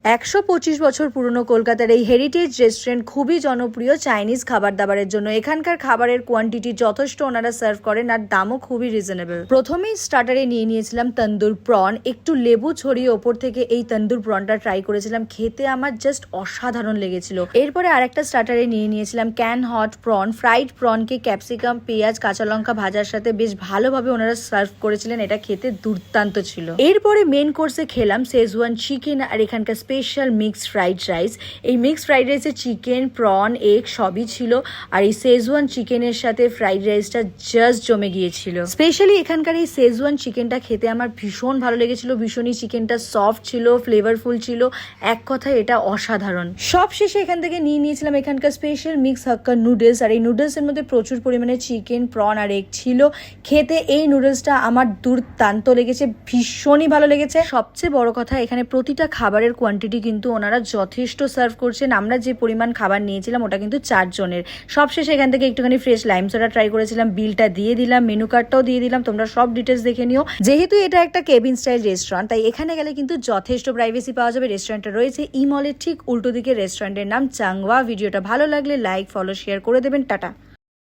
125 বছর পুরনো কলকাতার এই হেরিটেজ রেস্টুরেন্ট খুবই জনপ্রিয় চাইনিজ খাবার দাবারের জন্য। এখানকার খাবারের কোয়ান্টিটি যথেষ্ট ওনারা সার্ভ করেন আর দামও খুবই রিজনেবল। প্রথমেই স্টার্টারে নিয়ে নিয়েছিলাম তন্দুর প্রন, একটু লেবু ছড়িয়ে ওপর থেকে এই তন্দুর প্রনটা ট্রাই করেছিলাম, খেতে আমার জাস্ট অসাধারণ লেগেছিল। এরপরে আরেকটা স্টার্টারে নিয়ে নিয়েছিলাম ক্যান হট প্রন, ফ্রাইড প্রনকে ক্যাপসিকাম, পেঁয়াজ, কাঁচা লঙ্কা ভাজার সাথে বেশ ভালোভাবে ওনারা সার্ভ করেছিলেন, এটা খেতে দুর্দান্ত ছিল। এরপরে মেন কোর্সে খেলাম শেজওয়ান চিকেন আর এখানকার স্পেশাল মিক্সড ফ্রাইড রাইস। এই মিক্সড ফ্রাইড রাইসে চিকেন, প্রন, এগ সবই ছিল আর এই শেজওয়ান চিকেনের সাথে ফ্রাইড রাইসটা জাস্ট জমে গিয়েছিল। স্পেশালি এখানকার এই শেজওয়ান চিকেনটা খেতে আমার ভীষণ ভালো লেগেছিল, ভীষণই চিকেনটা সফট ছিল, ফ্লেভারফুল ছিল, এক কথায় এটা অসাধারণ। সব শেষে এখান থেকে নিয়ে নিয়েছিলাম এখানকার স্পেশাল মিক্স হাক্কা নুডলস, আর এই নুডলসের মধ্যে প্রচুর পরিমাণে চিকেন, প্রন আর এগ ছিল। খেতে এই নুডলসটা আমার দুর্দান্ত লেগেছে, ভীষণই ভালো লেগেছে। সবচেয়ে বড় কথা, এখানে প্রতিটা খাবারের কোয়ান্টিটি কিন্তু ওনারা যথেষ্ট সার্ভ করছেন। আমরা যে পরিমাণ খাবার নিয়েছিলাম ওটা কিন্তু 4 জনের। সবশেষে এখান থেকে একটুখানি ফ্রেশ লাইম সোডা ট্রাই করেছিলাম, বিলটা দিয়ে দিলাম, মেনু কার্ডটাও দিয়ে দিলাম, তোমরা সব ডিটেলস দেখে নিও। যেহেতু এটা একটা কেবিন স্টাইল রেস্টুরেন্ট, তাই এখানে গেলে কিন্তু যথেষ্ট প্রাইভেসি পাওয়া যাবে। রেস্টুরেন্টটা রয়েছে ই মলের ঠিক উল্টো দিকে, রেস্টুরেন্টের নাম চাংওয়া। ভিডিওটা ভালো লাগলে লাইক, ফলো, শেয়ার করে দেবেন। টাটা।